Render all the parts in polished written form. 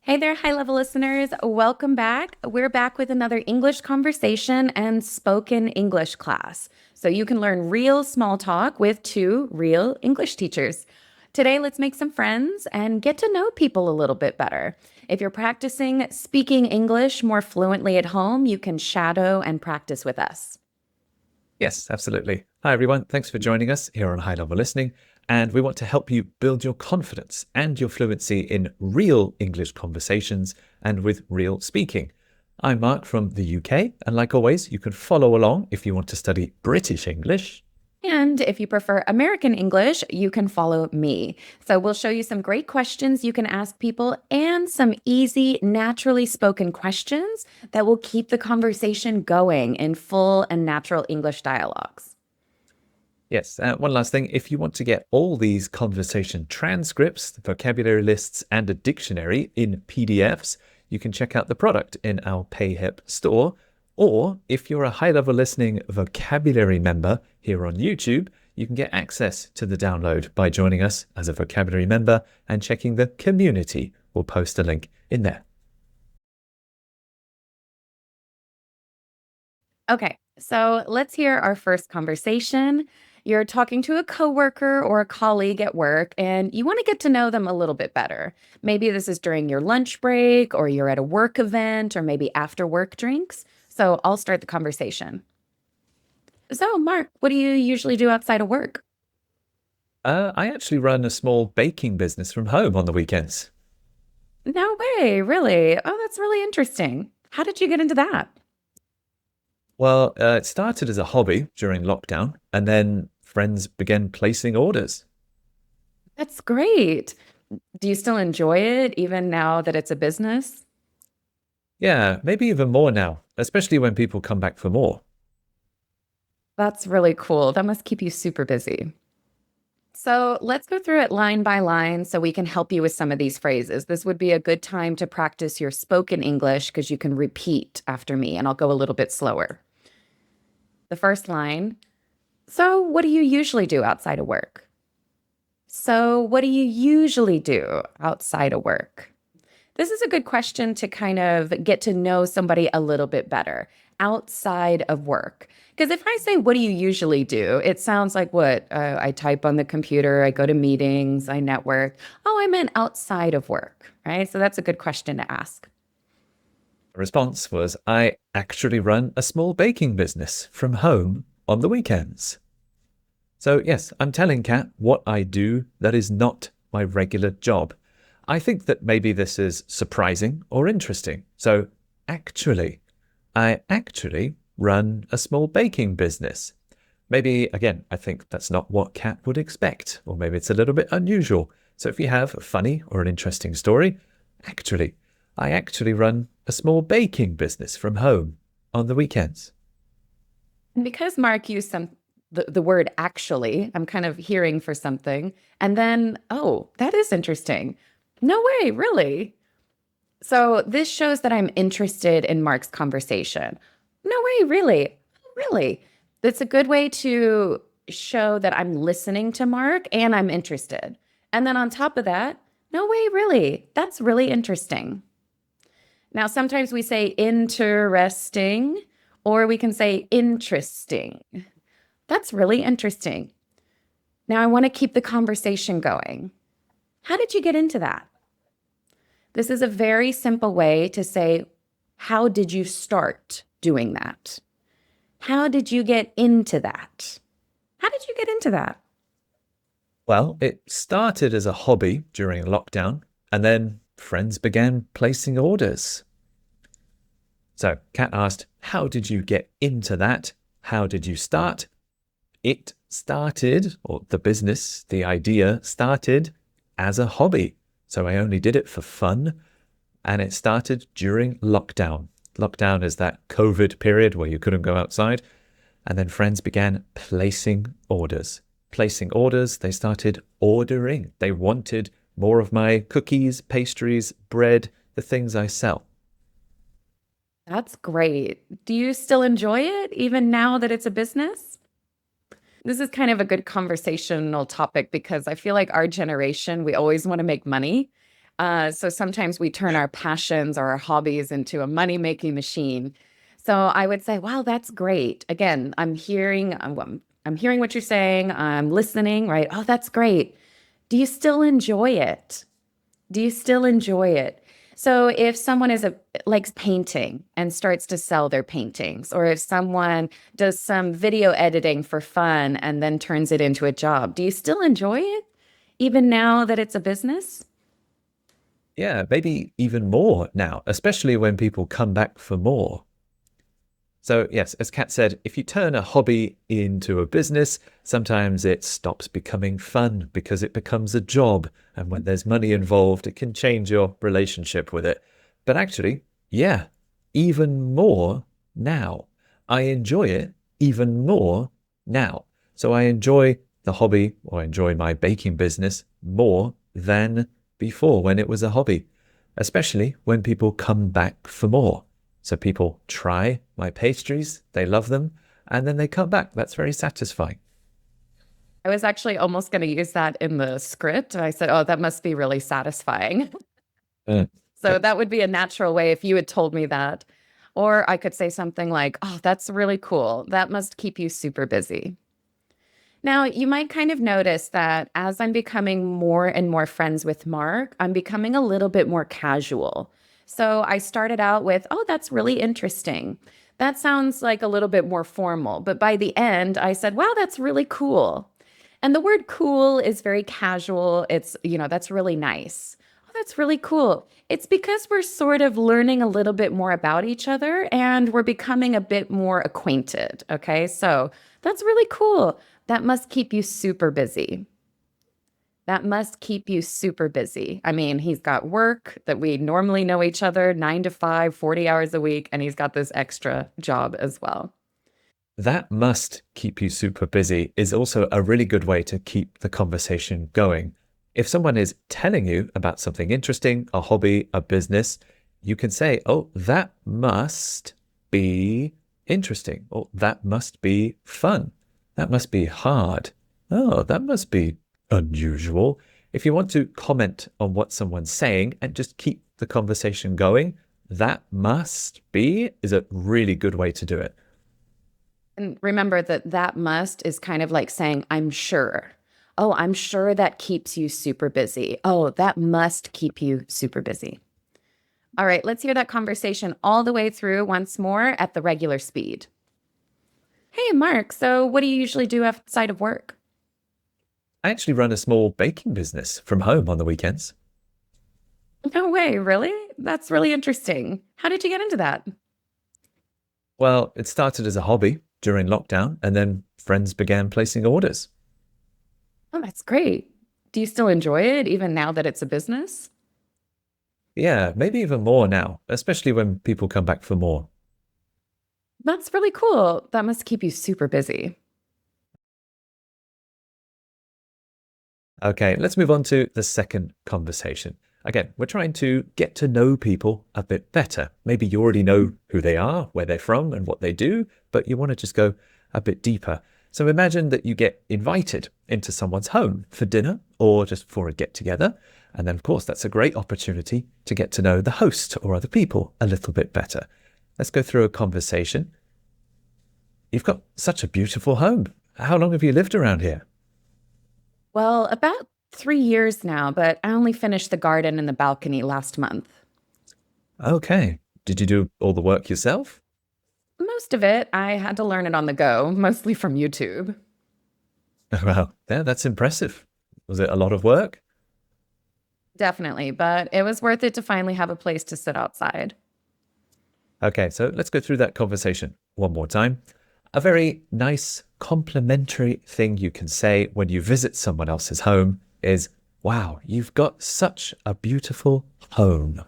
Hey there, high level listeners. Welcome back. We're back with another English conversation and spoken English class. So you can learn real small talk with two real English teachers. Today, let's make some friends and get to know people a little bit better. If you're practicing speaking English more fluently at home, you can shadow and practice with us. Yes, absolutely. Hi, everyone. Thanks for joining us here on High Level Listening. And we want to help you build your confidence and your fluency in real English conversations and with real speaking. I'm Mark from the UK. And like always, you can follow along if you want to study British English. And if you prefer American English, you can follow me. So we'll show you some great questions you can ask people and some easy, naturally spoken questions that will keep the conversation going in full and natural English dialogues. Yes, one last thing. If you want to get all these conversation transcripts, vocabulary lists, and a dictionary in PDFs, you can check out the product in our PayHip store. Or if you're a High Level Listening vocabulary member here on YouTube, you can get access to the download by joining us as a vocabulary member and checking the community. We'll post a link in there. Okay, so let's hear our first conversation. You're talking to a coworker or a colleague at work, and you want to get to know them a little bit better. Maybe this is during your lunch break, or you're at a work event, or maybe after work drinks. So I'll start the conversation. So, Mark, what do you usually do outside of work? I actually run a small baking business from home on the weekends. No way, really? Oh, that's really interesting. How did you get into that? Well, it started as a hobby during lockdown, and then friends began placing orders. That's great. Do you still enjoy it even now that it's a business? Yeah, maybe even more now, especially when people come back for more. That's really cool. That must keep you super busy. So let's go through it line by line so we can help you with some of these phrases. This would be a good time to practice your spoken English because you can repeat after me, and I'll go a little bit slower. The first line. So, what do you usually do outside of work? So, what do you usually do outside of work? This is a good question to kind of get to know somebody a little bit better outside of work. Because if I say, what do you usually do? It sounds like what? I type on the computer, I go to meetings, I network. Oh, I meant outside of work, right? So that's a good question to ask. The response was, I actually run a small baking business from home on the weekends. So, yes, I'm telling Kat what I do that is not my regular job. I think that maybe this is surprising or interesting. So, I actually run a small baking business. Maybe, again, I think that's not what Kat would expect, or maybe it's a little bit unusual. So if you have a funny or an interesting story, actually, I actually run a small baking business from home on the weekends. And because Mark used the word actually, I'm kind of hearing for something. And then, oh, that is interesting. No way, really? So this shows that I'm interested in Mark's conversation. No way, really? Really? That's a good way to show that I'm listening to Mark and I'm interested. And then on top of that, no way, really? That's really interesting. Now, sometimes we say interesting, or we can say interesting. That's really interesting. Now, I want to keep the conversation going. How did you get into that? This is a very simple way to say, how did you start doing that? How did you get into that? How did you get into that? Well, it started as a hobby during lockdown, and then friends began placing orders. So Kat asked, how did you get into that? How did you start? It started, or the business, the idea started as a hobby. So I only did it for fun. And it started during lockdown. Lockdown is that COVID period where you couldn't go outside. And then friends began placing orders. Placing orders, they started ordering. They wanted more of my cookies, pastries, bread, the things I sell. That's great. Do you still enjoy it even now that it's a business? This is kind of a good conversational topic because I feel like our generation, we always want to make money. So sometimes we turn our passions or our hobbies into a money-making machine. So I would say, wow, that's great. Again, I'm hearing what you're saying. I'm listening, right? Oh, that's great. Do you still enjoy it? Do you still enjoy it? So if someone likes painting and starts to sell their paintings, or if someone does some video editing for fun and then turns it into a job, do you still enjoy it even now that it's a business? Yeah, maybe even more now, especially when people come back for more. So, yes, as Kat said, if you turn a hobby into a business, sometimes it stops becoming fun because it becomes a job. And when there's money involved, it can change your relationship with it. But actually, yeah, even more now. I enjoy it even more now. So I enjoy the hobby, or I enjoy my baking business more than before when it was a hobby, especially when people come back for more. So people try my pastries, they love them, and then they come back. That's very satisfying. I was actually almost going to use that in the script. I said, oh, that must be really satisfying. Uh, So that would be a natural way if you had told me that. Or I could say something like, oh, that's really cool. That must keep you super busy. Now, you might kind of notice that as I'm becoming more and more friends with Mark, I'm becoming a little bit more casual. So I started out with, oh, that's really interesting. That sounds like a little bit more formal. But by the end, I said, wow, that's really cool. And the word cool is very casual. That's really nice. Oh, that's really cool. It's because we're sort of learning a little bit more about each other and we're becoming a bit more acquainted. Okay. So that's really cool. That must keep you super busy. That must keep you super busy. I mean, he's got work that we normally know each other 9 to 5, 40 hours a week, and he's got this extra job as well. that must keep you super busy is also a really good way to keep the conversation going. If someone is telling you about something interesting, a hobby, a business, you can say, oh, that must be interesting. Or that must be fun. That must be hard. Oh, that must be unusual. If you want to comment on what someone's saying and just keep the conversation going, that must be is a really good way to do it. And remember that that must is kind of like saying, I'm sure. Oh, I'm sure that keeps you super busy. Oh, that must keep you super busy. All right, let's hear that conversation all the way through once more at the regular speed. Hey, Mark, so what do you usually do outside of work? I actually run a small baking business from home on the weekends. No way, really? That's really interesting. How did you get into that? Well, it started as a hobby during lockdown, and then friends began placing orders. Oh, that's great. Do you still enjoy it even now that it's a business? Yeah, maybe even more now, especially when people come back for more. That's really cool. That must keep you super busy. Okay, let's move on to the second conversation. Again, we're trying to get to know people a bit better. Maybe you already know who they are, where they're from, and what they do, but you want to just go a bit deeper. So imagine that you get invited into someone's home for dinner or just for a get together. And then, of course, that's a great opportunity to get to know the host or other people a little bit better. Let's go through a conversation. You've got such a beautiful home. How long have you lived around here? Well, about 3 years now, but I only finished the garden and the balcony last month. Okay. Did you do all the work yourself? Most of it, I had to learn it on the go, mostly from YouTube. Well, yeah, that's impressive. Was it a lot of work? Definitely, but it was worth it to finally have a place to sit outside. Okay, so let's go through that conversation one more time. A very nice complimentary thing you can say when you visit someone else's home is, wow, you've got such a beautiful home.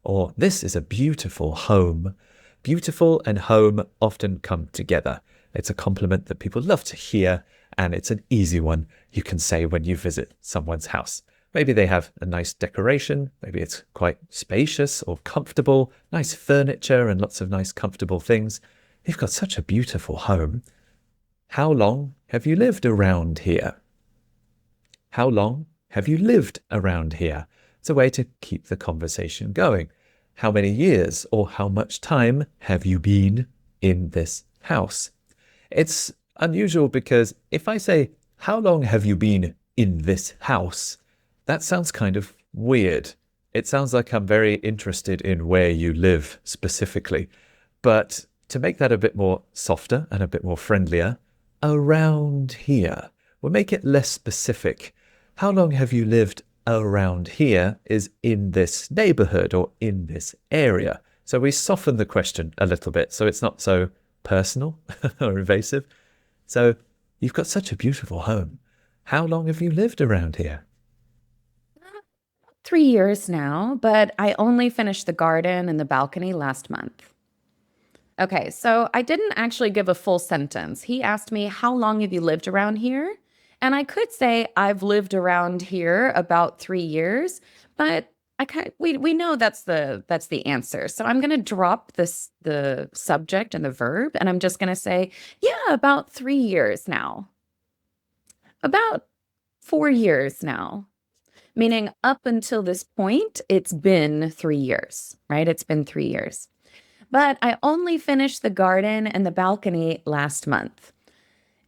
Or this is a beautiful home. Beautiful and home often come together. It's a compliment that people love to hear, and it's an easy one you can say when you visit someone's house. Maybe they have a nice decoration, maybe it's quite spacious or comfortable, nice furniture and lots of nice comfortable things. You've got such a beautiful home. How long have you lived around here? How long have you lived around here? It's a way to keep the conversation going. How many years or how much time have you been in this house? It's unusual because if I say, how long have you been in this house? That sounds kind of weird. It sounds like I'm very interested in where you live specifically. But to make that a bit more softer and a bit more friendlier, around here, we'll make it less specific. How long have you lived around here is in this neighborhood or in this area. So we soften the question a little bit so it's not so personal or invasive. So you've got such a beautiful home. How long have you lived around here? 3 years now, but I only finished the garden and the balcony last month. Okay, so I didn't actually give a full sentence. He asked me, how long have you lived around here? And I could say I've lived around here about 3 years, but we know that's the answer. So I'm gonna drop the subject and the verb, and I'm just gonna say, yeah, about 3 years now. About 4 years now. Meaning up until this point, it's been 3 years, right? It's been 3 years. But I only finished the garden and the balcony last month.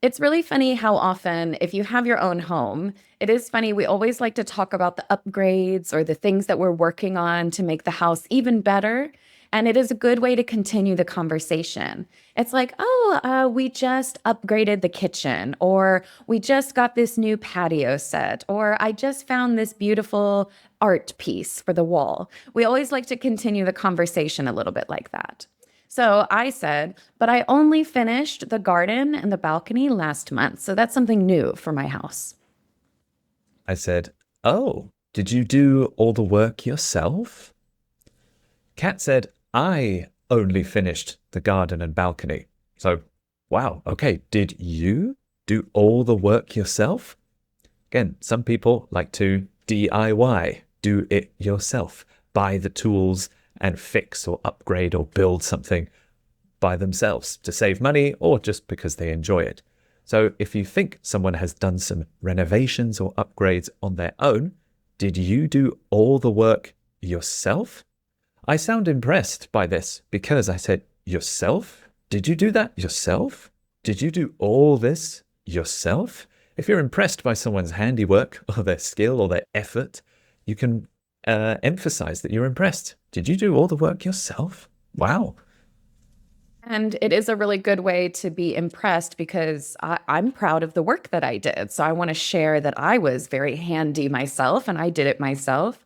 It's really funny how often, if you have your own home, it is funny. We always like to talk about the upgrades or the things that we're working on to make the house even better. And it is a good way to continue the conversation. It's like, oh, we just upgraded the kitchen, or we just got this new patio set, or I just found this beautiful art piece for the wall. We always like to continue the conversation a little bit like that. So I said, but I only finished the garden and the balcony last month. So that's something new for my house. I said, oh, did you do all the work yourself? Kat said, I only finished the garden and balcony. So, wow, okay, did you do all the work yourself? Again, some people like to DIY, do it yourself, buy the tools and fix or upgrade or build something by themselves to save money or just because they enjoy it. So if you think someone has done some renovations or upgrades on their own, did you do all the work yourself? I sound impressed by this because I said, yourself? Did you do that yourself? Did you do all this yourself? If you're impressed by someone's handiwork or their skill or their effort, you can emphasize that you're impressed. Did you do all the work yourself? Wow. And it is a really good way to be impressed because I'm proud of the work that I did. So I want to share that I was very handy myself and I did it myself.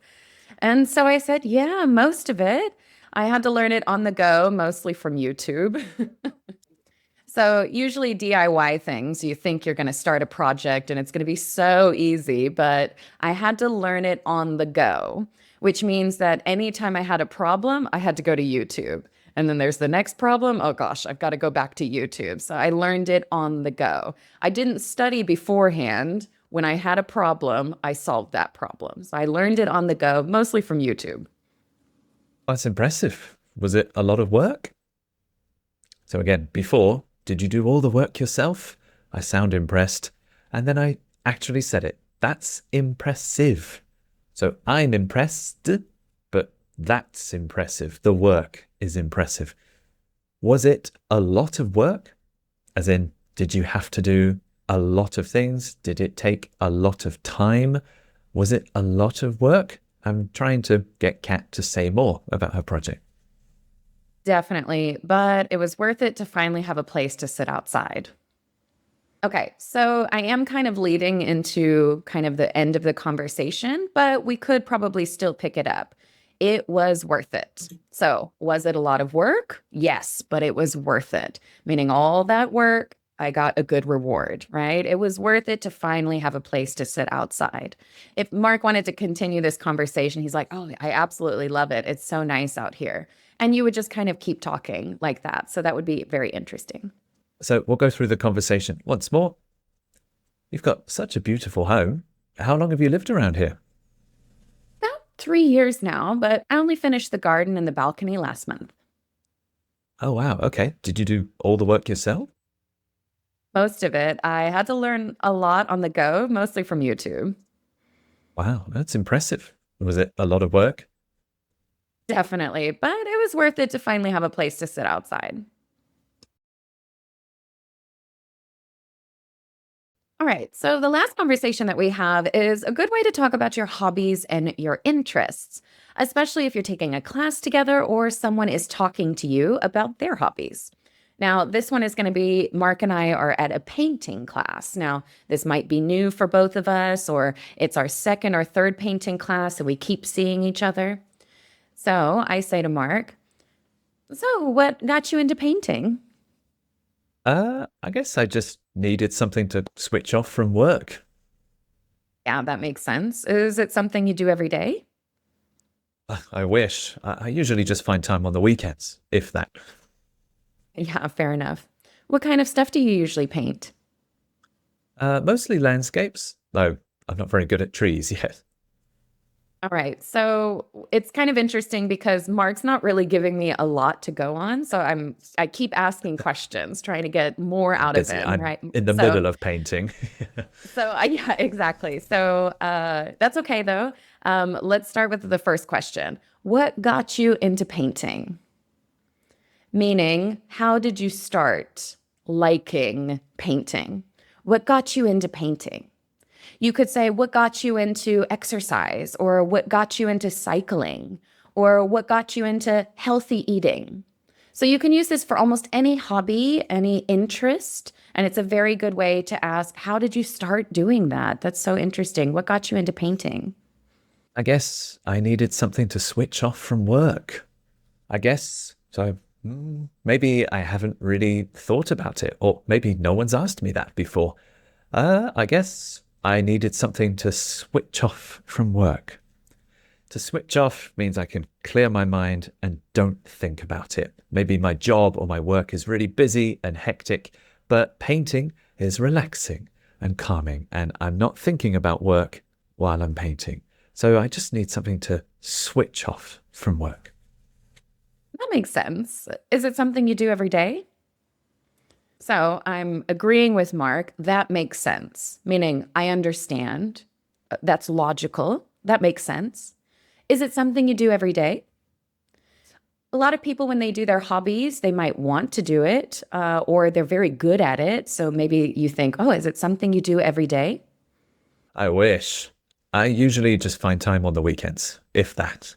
And so I said, yeah, most of it. I had to learn it on the go, mostly from YouTube. So usually DIY things, you think you're going to start a project and it's going to be so easy, but I had to learn it on the go, which means that anytime I had a problem, I had to go to YouTube. And then there's the next problem. Oh gosh, I've got to go back to YouTube. So I learned it on the go. I didn't study beforehand. When I had a problem, I solved that problem. So I learned it on the go, mostly from YouTube. That's impressive. Was it a lot of work? So again, before, did you do all the work yourself? I sound impressed. And then I actually said it. That's impressive. So I'm impressed, but that's impressive. The work is impressive. Was it a lot of work? As in, did you have to do a lot of things? Did it take a lot of time? Was it a lot of work? I'm trying to get Kat to say more about her project. Definitely, but it was worth it to finally have a place to sit outside. Okay, so I am kind of leading into kind of the end of the conversation, but we could probably still pick it up. It was worth it. So, was it a lot of work? Yes, but it was worth it. Meaning all that work, I got a good reward, right? It was worth it to finally have a place to sit outside. If Mark wanted to continue this conversation, he's like, oh, I absolutely love it. It's so nice out here. And you would just kind of keep talking like that. So that would be very interesting. So we'll go through the conversation once more. You've got such a beautiful home. How long have you lived around here? About 3 years now, but I only finished the garden and the balcony last month. Oh, wow. Okay. Did you do all the work yourself? Most of it. I had to learn a lot on the go, mostly from YouTube. Wow, that's impressive. Was it a lot of work? Definitely, but it was worth it to finally have a place to sit outside. All right. So, the last conversation that we have is a good way to talk about your hobbies and your interests, especially if you're taking a class together or someone is talking to you about their hobbies. Now, this one is going to be Mark and I are at a painting class. Now, this might be new for both of us, or it's our second or third painting class, and we keep seeing each other. So, I say to Mark, "So, what got you into painting?" I guess I just needed something to switch off from work. Yeah, that makes sense. Is it something you do every day? I wish. I usually just find time on the weekends, if that. Yeah, fair enough. What kind of stuff do you usually paint? Mostly landscapes, though I'm not very good at trees yet. All right. So it's kind of interesting because Mark's not really giving me a lot to go on. So I keep asking questions, trying to get more I'm out of busy. him, I'm right? in the So middle of painting. yeah, exactly. So that's okay though. Let's start with the first question. What got you into painting? Meaning, how did you start liking painting? What got you into painting? You could say, what got you into exercise, or what got you into cycling, or what got you into healthy eating. So you can use this for almost any hobby, any interest. And it's a very good way to ask, how did you start doing that? That's so interesting. What got you into painting? I guess I needed something to switch off from work. I guess so. Maybe I haven't really thought about it, or maybe no one's asked me that before. I guess I needed something to switch off from work. To switch off means I can clear my mind and don't think about it. Maybe my job or my work is really busy and hectic, but painting is relaxing and calming, and I'm not thinking about work while I'm painting. So I just need something to switch off from work. That makes sense. Is it something you do every day? So I'm agreeing with Mark. That makes sense, meaning I understand. That's logical. That makes sense. Is it something you do every day? A lot of people, when they do their hobbies, they might want to do it or they're very good at it. So maybe you think, oh, is it something you do every day? I wish. I usually just find time on the weekends, if that.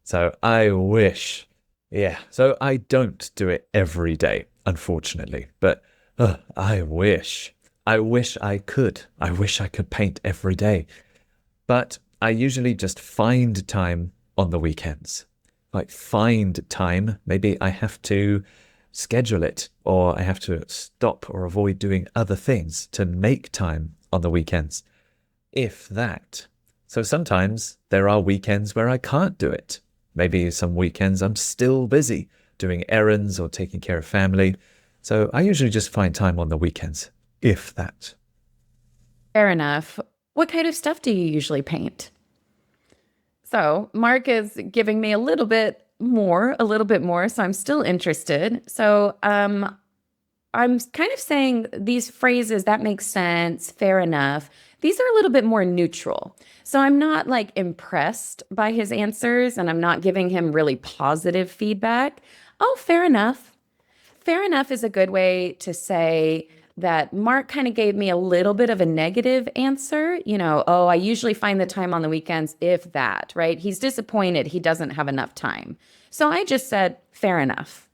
So I wish. Yeah, so I don't do it every day, unfortunately, but I wish. I wish I could. I wish I could paint every day. But I usually just find time on the weekends. Like, find time. Maybe I have to schedule it, or I have to stop or avoid doing other things to make time on the weekends, if that. So sometimes there are weekends where I can't do it. Maybe some weekends I'm still busy doing errands or taking care of family. So I usually just find time on the weekends, if that. Fair enough. What kind of stuff do you usually paint? So Mark is giving me a little bit more. So I'm still interested. So I'm kind of saying these phrases that make sense, fair enough. These are a little bit more neutral. So I'm not like impressed by his answers and I'm not giving him really positive feedback. Oh, fair enough. Fair enough is a good way to say that Mark kind of gave me a little bit of a negative answer. Oh, I usually find the time on the weekends, if that, right? He's disappointed he doesn't have enough time. So I just said, fair enough.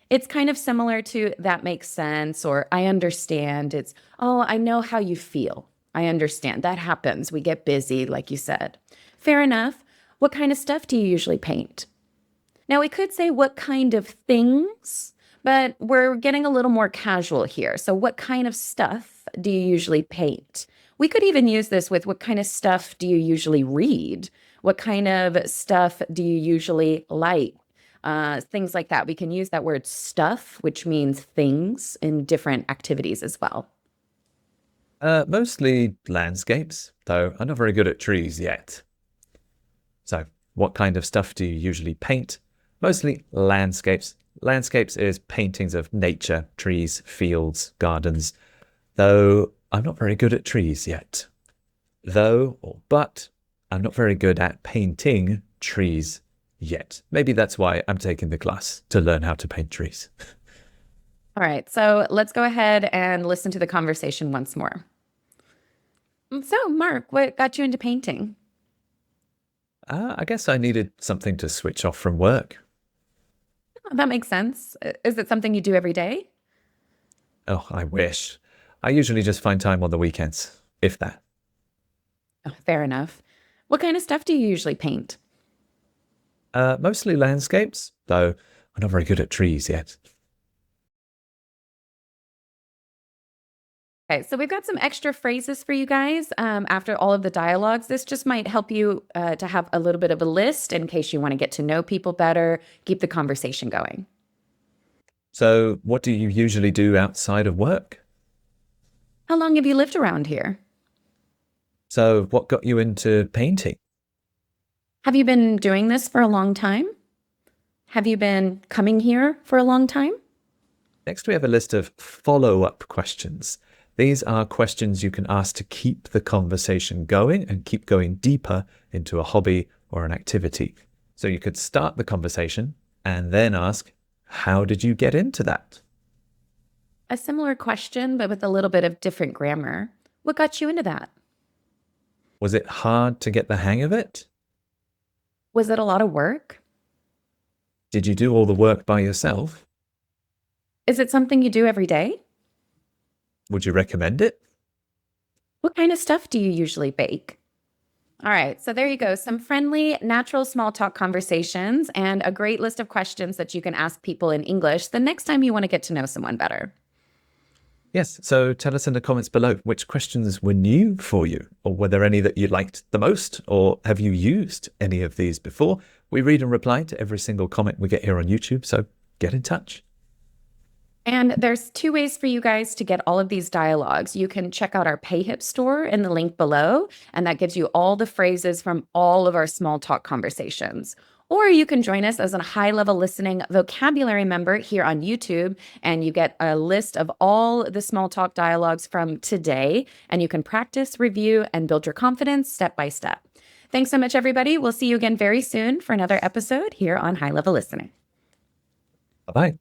It's kind of similar to that makes sense or I understand. It's, oh, I know how you feel. I understand. That happens. We get busy, like you said. Fair enough. What kind of stuff do you usually paint? Now, we could say what kind of things, but we're getting a little more casual here. So, what kind of stuff do you usually paint? We could even use this with what kind of stuff do you usually read? What kind of stuff do you usually like? Things like that. We can use that word stuff, which means things in different activities as well. Mostly landscapes, though I'm not very good at trees yet. So, what kind of stuff do you usually paint? Mostly landscapes. Landscapes is paintings of nature, trees, fields, gardens, though I'm not very good at trees yet. Though, or but, I'm not very good at painting trees yet. Maybe that's why I'm taking the class to learn how to paint trees. All right, so let's go ahead and listen to the conversation once more. So, Mark, what got you into painting? I guess I needed something to switch off from work. Oh, that makes sense. Is it something you do every day? Oh, I wish. I usually just find time on the weekends, if that. Oh, fair enough. What kind of stuff do you usually paint? Mostly landscapes, though I'm not very good at trees yet. Okay, so we've got some extra phrases for you guys after all of the dialogues. This just might help you to have a little bit of a list in case you want to get to know people better, keep the conversation going. So, what do you usually do outside of work? How long have you lived around here? So, what got you into painting? Have you been doing this for a long time? Have you been coming here for a long time? Next, we have a list of follow-up questions. These are questions you can ask to keep the conversation going and keep going deeper into a hobby or an activity. So you could start the conversation and then ask, how did you get into that? A similar question, but with a little bit of different grammar. What got you into that? Was it hard to get the hang of it? Was it a lot of work? Did you do all the work by yourself? Is it something you do every day? Would you recommend it? What kind of stuff do you usually bake? All right, so there you go. Some friendly, natural small talk conversations and a great list of questions that you can ask people in English the next time you want to get to know someone better. Yes, so tell us in the comments below which questions were new for you, or were there any that you liked the most, or have you used any of these before? We read and reply to every single comment we get here on YouTube, so get in touch. And there's two ways for you guys to get all of these dialogues. You can check out our PayHip store in the link below, and that gives you all the phrases from all of our small talk conversations. Or you can join us as a high-level listening vocabulary member here on YouTube, and you get a list of all the small talk dialogues from today, and you can practice, review, and build your confidence step by step. Thanks so much, everybody. We'll see you again very soon for another episode here on High Level Listening. Bye-bye.